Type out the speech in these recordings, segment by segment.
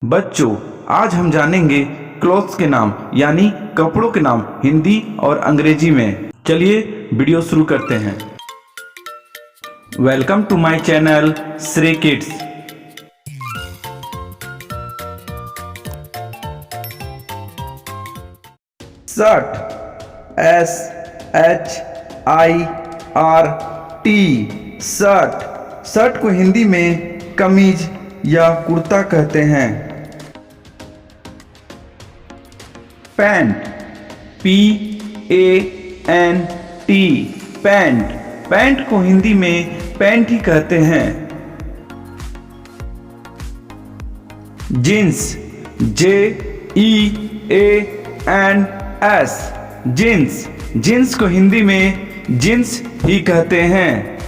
बच्चों, आज हम जानेंगे क्लॉथ्स के नाम यानी कपड़ों के नाम हिंदी और अंग्रेजी में। चलिए वीडियो शुरू करते हैं। Welcome to my channel Shree kids. Shirt, SHIRT, shirt. Shirt को हिंदी में कमीज या कुर्ता कहते हैं। Pant, PANT, pant. पैंट को हिंदी में पैंट ही कहते हैं। Jeans, JEANS, jeans. जींस को हिंदी में जींस ही कहते हैं।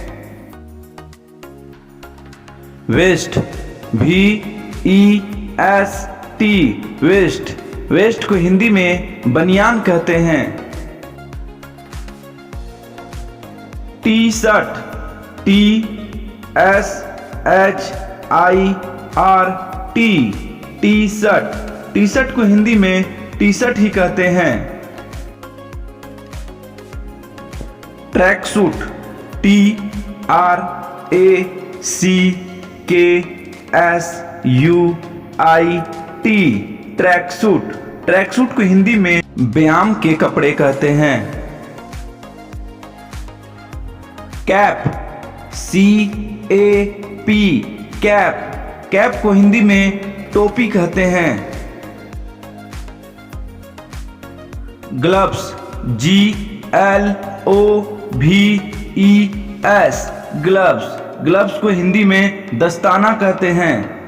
Waste, VEST, waste. वेस्ट को हिंदी में बनियान कहते हैं। T shirt, TSHIRT, T shirt. T shirt को हिंदी में टी शर्ट ही कहते हैं। Track suit, TRACKSUIT, track suit. Track suit को हिंदी में व्यायाम के कपड़े कहते हैं। Cap, CAP, cap. कैप को हिंदी में टोपी कहते हैं। Gloves, GLOVES, gloves. ग्लव्स को हिंदी में दस्ताना कहते हैं।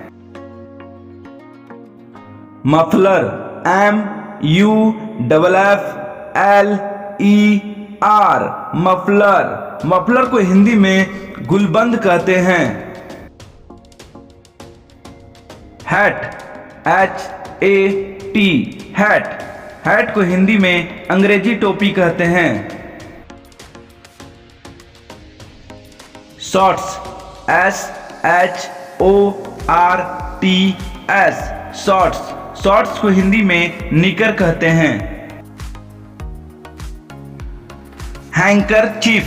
Muffler, MUFFLER, muffler. मफलर को हिंदी में गुलबंद कहते हैं। Hat, HAT, hat. हैट को हिंदी में अंग्रेजी टोपी कहते हैं। Shorts, SHORTS, shorts. शॉर्ट्स को हिंदी में निकर कहते हैं। Handkerchief,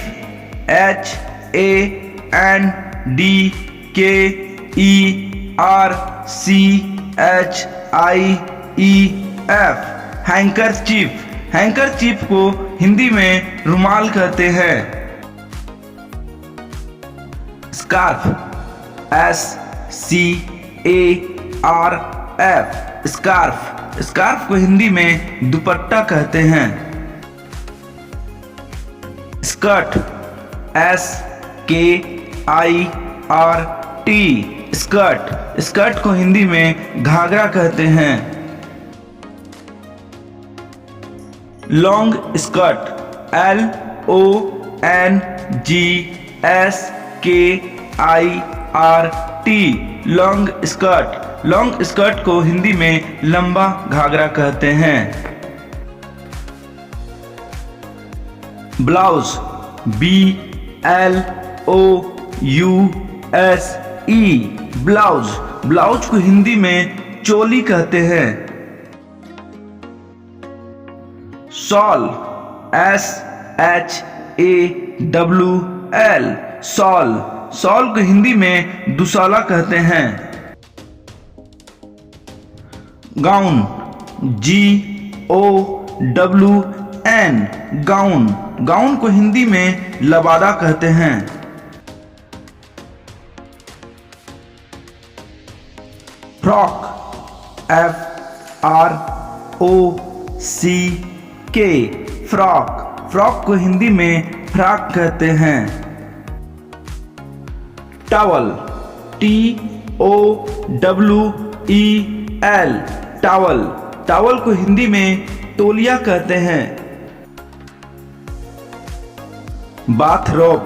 HANDKERCHIEF, handkerchief. हैंकरचीफ को हिंदी में रुमाल कहते हैं। Scarf, SCARF, scarf. स्कार्फ को हिंदी में दुपट्टा कहते हैं। Skirt, SKIRT, skirt. स्कर्ट को हिंदी में घाघरा कहते हैं। Long skirt, LONGSKIRT, long skirt. Long skirt को हिंदी में लंबा घाघरा कहते हैं। Blouse, BLOUSE, blouse. ब्लाउज को हिंदी में चोली कहते हैं। Shawl, SHAWL, shawl. शॉल को हिंदी में दुशाला कहते हैं। Gown, GOWN, gown. गाउन को हिंदी में लबादा कहते हैं। Frock, FROCK, frock. फ्रॉक को हिंदी में फ्रॉक कहते हैं। Towel, TOWEL, towel. टॉवल को हिंदी में तौलिया कहते हैं। Bathrobe,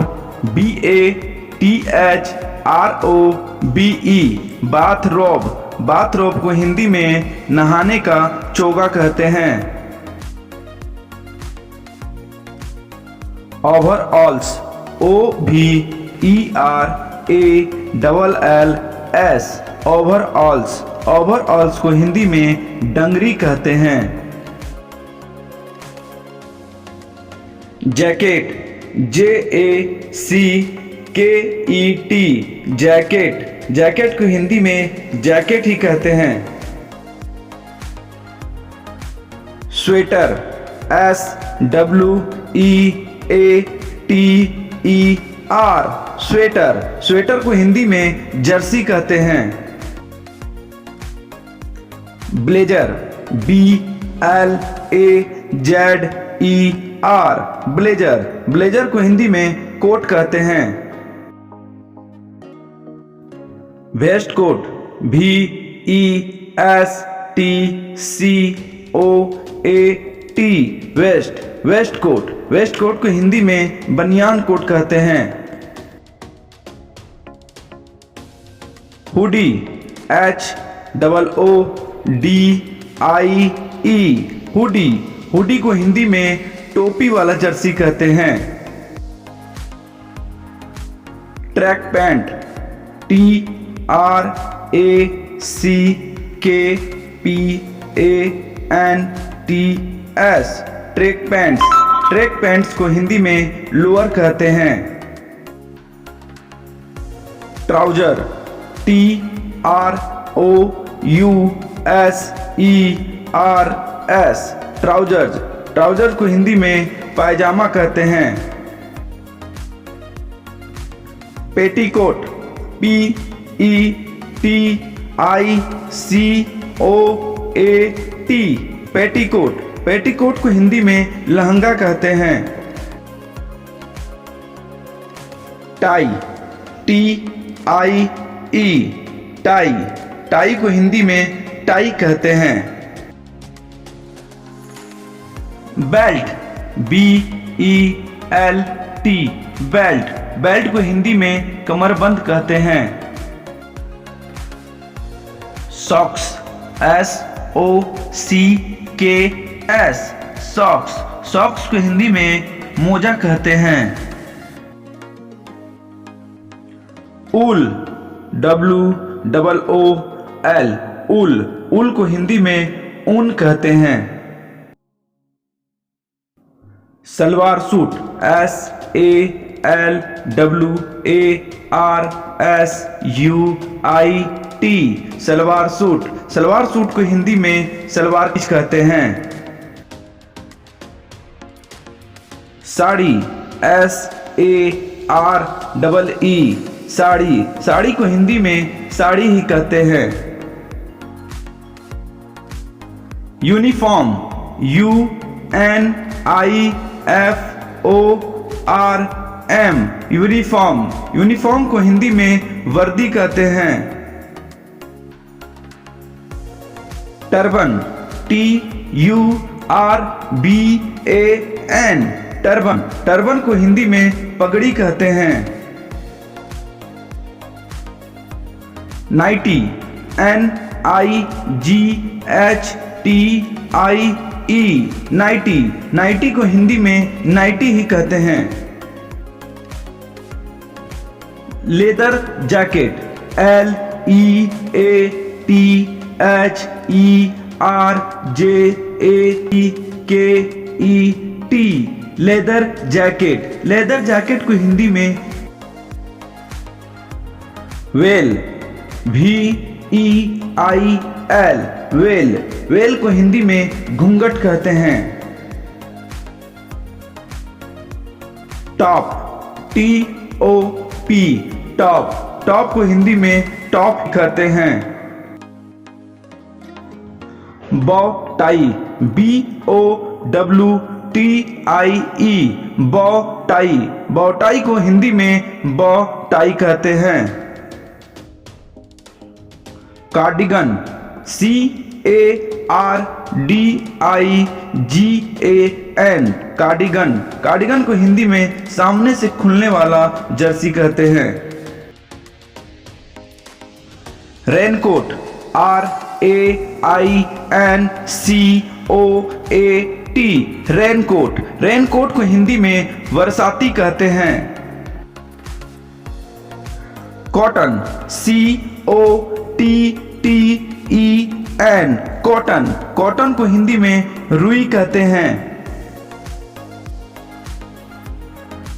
BATHROBE, bathrobe. बाथरोब को हिंदी में नहाने का चोगा कहते हैं। ओवरऑल्स, OVERALLS, ओवरऑल्स। ओवरऑल्स को हिंदी में डंगरी कहते हैं। जैकेट, JACKET, जैकेट, जैकेट को हिंदी में जैकेट ही कहते हैं। स्वेटर, SWEATER, स्वेटर, स्वेटर को हिंदी में जर्सी कहते हैं। ब्लेजर, BLAZER, ब्लेजर, ब्लेजर को हिंदी में कोट कहते हैं। Waist coat, VESTCOAT, waist, waist coat, waist coat को हिंदी में बनियान कोट कहते हैं। हुडी, HOODIE, हुडी, हुडी को हिंदी में टोपी वाला जर्सी कहते हैं। Track pant, TRACKPANTS, track pants, track pants को हिंदी में लोअर कहते हैं। ट्राउजर, TROUSERS, ट्राउजर्स, ट्राउजर को हिंदी में पायजामा कहते हैं। पेटीकोट, PETICOAT, पेटीकोट, पेटीकोट को हिंदी में लहंगा कहते हैं। टाई, TIE, टाई, टाई को हिंदी में टाई कहते हैं। बेल्ट, BELT, बेल्ट, बेल्ट को हिंदी में कमरबंद कहते हैं। सॉक्स, SOCKS, सॉक्स, सॉक्स को हिंदी में मोजा कहते हैं। ऊल, WOOL, ऊल, ऊल को हिंदी में ऊन कहते हैं। Salwar suit, SALWARSUIT, salwar suit, salwar suit को हिंदी में सलवार कमीज कहते हैं। साड़ी, SAREE, साड़ी, साड़ी को हिंदी में साड़ी ही कहते हैं। यूनिफॉर्म, UNIFORM, यूनिफॉर्म, यूनिफॉर्म को हिंदी में वर्दी कहते हैं। टर्बन, TURBAN, टर्बन, टर्बन को हिंदी में पगड़ी कहते हैं। नाइटी, NIGHTIE, नाइटी, नाइटी को हिंदी में नाइटी ही कहते हैं। Leather jacket, LEATHERJACKET, leather jacket, leather jacket को हिंदी में वेल, VEIL, वेल, वेल को हिंदी में घूंघट कहते हैं। टॉप, TOP, टॉप, टॉप को हिंदी में टॉप कहते हैं। बॉ टाई, BOWTIE, बॉ टाई, बॉ टाई को हिंदी में बॉ टाई कहते हैं। कार्डिगन, CARDIGAN, कार्डिगन, कार्डिगन को हिंदी में सामने से खुलने वाला जर्सी कहते हैं। रेनकोट, RAINCOAT, रेनकोट, रेनकोट को हिंदी में बरसाती कहते हैं। Cotton, COTTON, EN cotton. Cotton को हिंदी में रुई कहते हैं।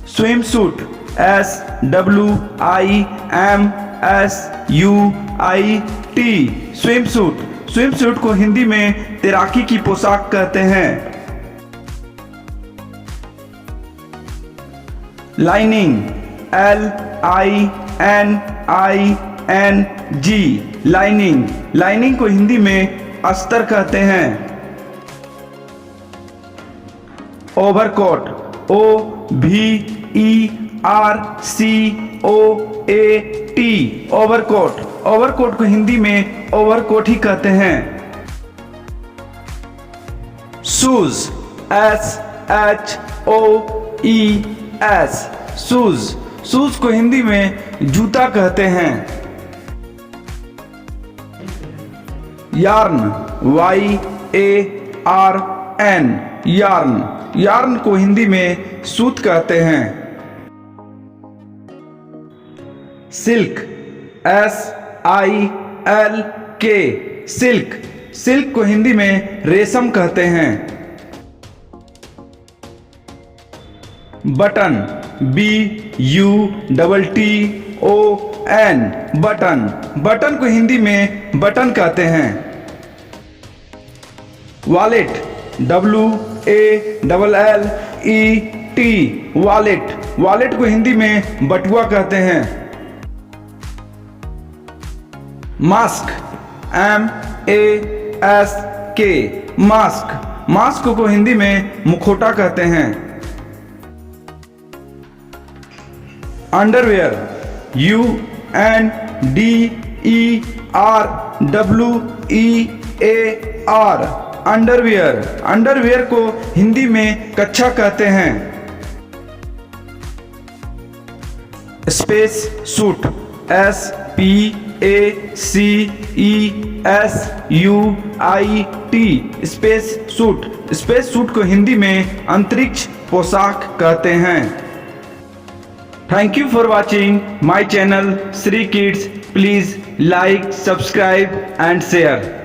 Swim suit SWIMSUIT swim suit. Swim suit को हिंदी में तैराकी की पोशाक कहते हैं। Lining LINING lining. लाइनिंग को हिंदी में अस्तर कहते हैं। Overcoat OVERCOAT overcoat. ओवरकोट को हिंदी में ओवरकोट ही कहते हैं। Shoes SHOES shoes. शूज को हिंदी में जूता कहते हैं। Yarn YARN yarn. यार्न को हिंदी में सूत कहते हैं। Silk SILK silk. सिल्क को हिंदी में रेशम कहते हैं। Button BUTTON button. बटन को हिंदी में बटन कहते हैं। Wallet WALLET wallet. वॉलेट को हिंदी में बटुआ कहते हैं। Mask MASK mask. मास्क को हिंदी में मुखौटा कहते हैं। Underwear UNDERWEAR underwear. अंडरवियर को हिंदी में कच्छा कहते हैं। Space suit SPACESUIT space suit. Space suit को हिंदी में अंतरिक्ष पोशाक कहते हैं। Thank you for watching my channel Sri Kids. Please like, subscribe and share.